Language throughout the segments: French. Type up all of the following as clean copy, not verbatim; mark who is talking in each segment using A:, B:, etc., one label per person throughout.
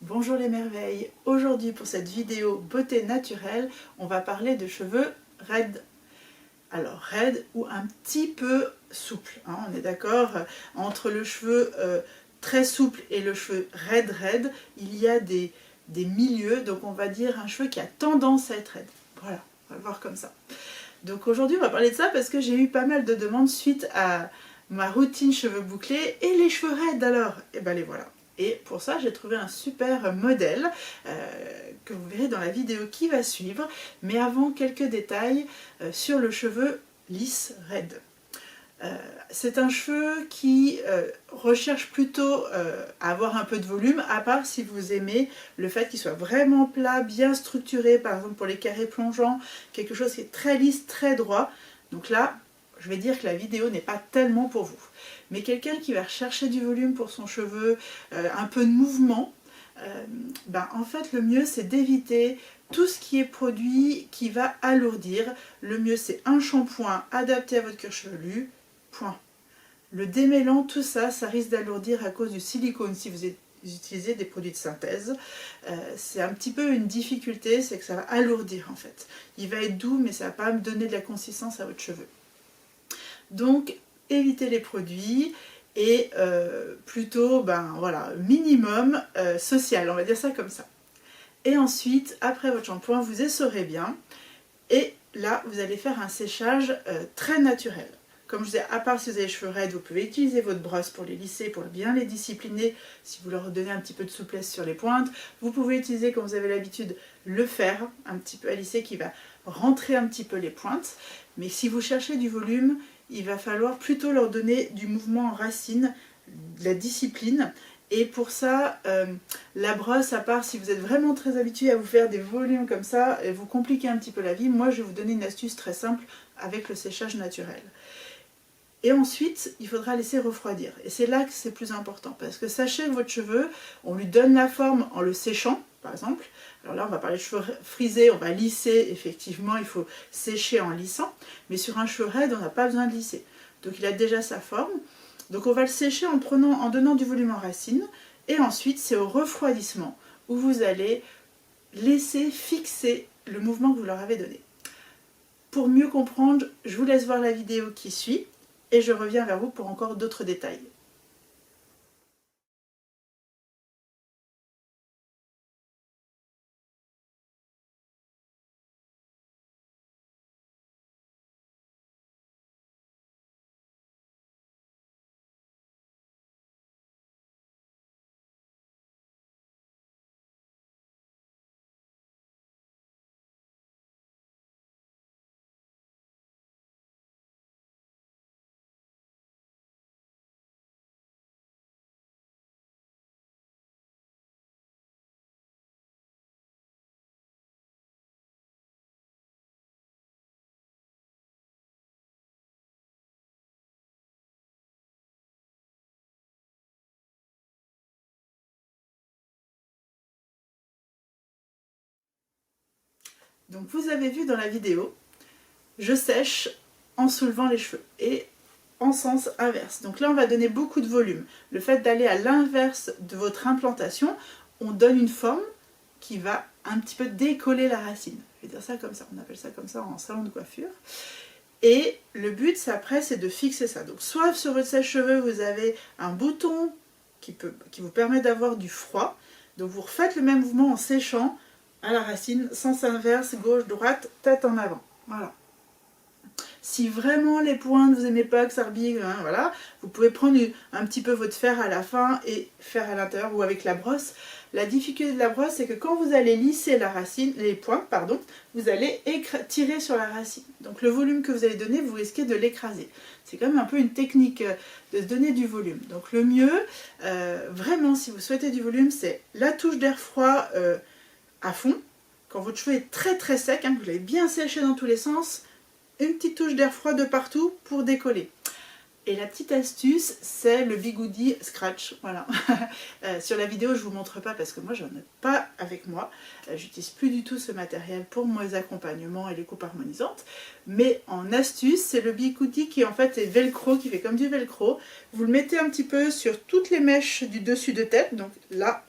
A: Bonjour les merveilles, aujourd'hui pour cette vidéo beauté naturelle, on va parler de cheveux raides. Alors raides ou un petit peu souples, hein, on est d'accord, entre le cheveu très souple et le cheveu raide, il y a des milieux, donc on va dire un cheveu qui a tendance à être raide. Voilà, on va le voir comme ça. Donc aujourd'hui on va parler de ça parce que j'ai eu pas mal de demandes suite à ma routine cheveux bouclés et les cheveux raides alors, et ben les voilà. Et pour ça, j'ai trouvé un super modèle que vous verrez dans la vidéo qui va suivre. Mais avant, quelques détails sur le cheveu lisse raide. C'est un cheveu qui recherche plutôt à avoir un peu de volume, à part si vous aimez le fait qu'il soit vraiment plat, bien structuré, par exemple pour les carrés plongeants, quelque chose qui est très lisse, très droit. Donc là, je vais dire que la vidéo n'est pas tellement pour vous. Mais quelqu'un qui va rechercher du volume pour son cheveu, un peu de mouvement, en fait le mieux c'est d'éviter tout ce qui est produit qui va alourdir. Le mieux c'est un shampoing adapté à votre cuir chevelu, point. Le démêlant, tout ça, ça risque d'alourdir à cause du silicone si vous utilisez des produits de synthèse. C'est un petit peu une difficulté, c'est que ça va alourdir en fait. Il va être doux mais ça ne va pas me donner de la consistance à votre cheveu. Donc évitez les produits et plutôt voilà, minimum social, on va dire ça comme ça. Et ensuite, après votre shampoing, vous essorez bien et là vous allez faire un séchage très naturel. Comme je disais, à part si vous avez les cheveux raides, vous pouvez utiliser votre brosse pour les lisser, pour bien les discipliner, si vous leur donnez un petit peu de souplesse sur les pointes. Vous pouvez utiliser, comme vous avez l'habitude, le fer, un petit peu à lisser, qui va rentrer un petit peu les pointes. Mais si vous cherchez du volume, il va falloir plutôt leur donner du mouvement en racine, de la discipline. Et pour ça, la brosse, à part si vous êtes vraiment très habitué à vous faire des volumes comme ça, et vous compliquez un petit peu la vie, moi je vais vous donner une astuce très simple avec le séchage naturel. Et ensuite, il faudra laisser refroidir. Et c'est là que c'est plus important. Parce que sachez que votre cheveu, on lui donne la forme en le séchant, par exemple. Alors là, on va parler de cheveux frisés, on va lisser. Effectivement, il faut sécher en lissant. Mais sur un cheveu raide, on n'a pas besoin de lisser. Donc il a déjà sa forme. Donc on va le sécher en donnant du volume en racine. Et ensuite, c'est au refroidissement où vous allez laisser fixer le mouvement que vous leur avez donné. Pour mieux comprendre, je vous laisse voir la vidéo qui suit. Et je reviens vers vous pour encore d'autres détails. Donc vous avez vu dans la vidéo, je sèche en soulevant les cheveux et en sens inverse. Donc là on va donner beaucoup de volume. Le fait d'aller à l'inverse de votre implantation, on donne une forme qui va un petit peu décoller la racine. Je vais dire ça comme ça, on appelle ça comme ça en salon de coiffure. Et le but après c'est de fixer ça. Donc soit sur votre sèche-cheveux vous avez un bouton qui vous permet d'avoir du froid. Donc vous refaites le même mouvement en séchant à la racine, sens inverse, gauche, droite, tête en avant. Voilà. Si vraiment les pointes, vous n'aimez pas que ça rebigue, hein, voilà, vous pouvez prendre un petit peu votre fer à la fin et faire à l'intérieur ou avec la brosse. La difficulté de la brosse, c'est que quand vous allez lisser la racine, les pointes, pardon, vous allez tirer sur la racine. Donc le volume que vous allez donner, vous risquez de l'écraser. C'est quand même un peu une technique de se donner du volume. Donc le mieux, vraiment, si vous souhaitez du volume, c'est la touche d'air froid à fond. Quand votre cheveu est très très sec, hein, que vous l'avez bien séché dans tous les sens, une petite touche d'air froid de partout pour décoller. Et la petite astuce, c'est le Bigoudi Scratch. Voilà. Sur la vidéo, je ne vous montre pas parce que moi, j'en ai pas avec moi. J'utilise plus du tout ce matériel pour mes accompagnements et les coupes harmonisantes. Mais en astuce, c'est le Bigoudi qui en fait est velcro, qui fait comme du velcro. Vous le mettez un petit peu sur toutes les mèches du dessus de tête. Donc là,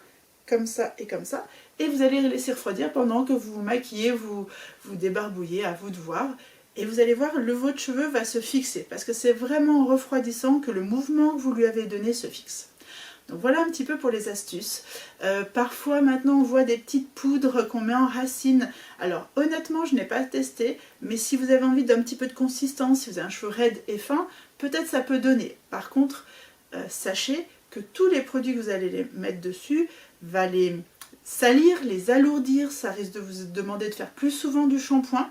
A: comme ça et comme ça, et vous allez les laisser refroidir pendant que vous vous maquillez, vous débarbouillez, à vous de voir. Et vous allez voir, votre cheveu va se fixer, parce que c'est vraiment en refroidissant que le mouvement que vous lui avez donné se fixe. Donc voilà un petit peu pour les astuces. Parfois maintenant on voit des petites poudres qu'on met en racines. Alors honnêtement je n'ai pas testé, mais si vous avez envie d'un petit peu de consistance, si vous avez un cheveu raide et fin, peut-être ça peut donner. Par contre, sachez que tous les produits que vous allez les mettre dessus va les salir, les alourdir, ça risque de vous demander de faire plus souvent du shampoing.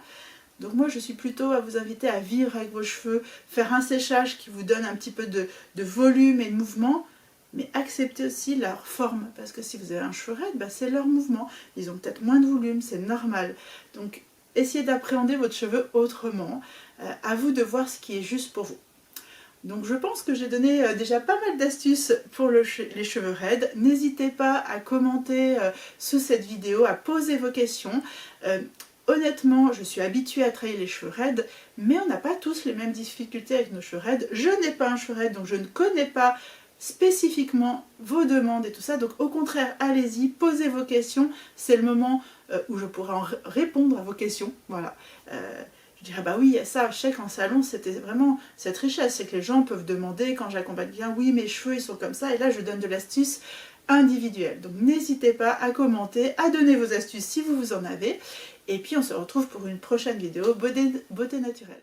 A: Donc moi je suis plutôt à vous inviter à vivre avec vos cheveux, faire un séchage qui vous donne un petit peu de volume et de mouvement, mais acceptez aussi leur forme, parce que si vous avez un cheveu raide, bah, c'est leur mouvement, ils ont peut-être moins de volume, c'est normal. Donc essayez d'appréhender votre cheveu autrement, à vous de voir ce qui est juste pour vous. Donc je pense que j'ai donné déjà pas mal d'astuces pour les cheveux raides. N'hésitez pas à commenter sous cette vidéo, à poser vos questions. Honnêtement, je suis habituée à travailler les cheveux raides, mais on n'a pas tous les mêmes difficultés avec nos cheveux raides. Je n'ai pas un cheveu raide, donc je ne connais pas spécifiquement vos demandes et tout ça. Donc au contraire, allez-y, posez vos questions. C'est le moment où je pourrai répondre à vos questions. Voilà. Je dirais, bah oui, ça, je sais qu'en salon, c'était vraiment cette richesse. C'est que les gens peuvent demander, quand j'accompagne bien, oui, mes cheveux, ils sont comme ça. Et là, je donne de l'astuce individuelle. Donc n'hésitez pas à commenter, à donner vos astuces si vous en avez. Et puis on se retrouve pour une prochaine vidéo beauté naturelle.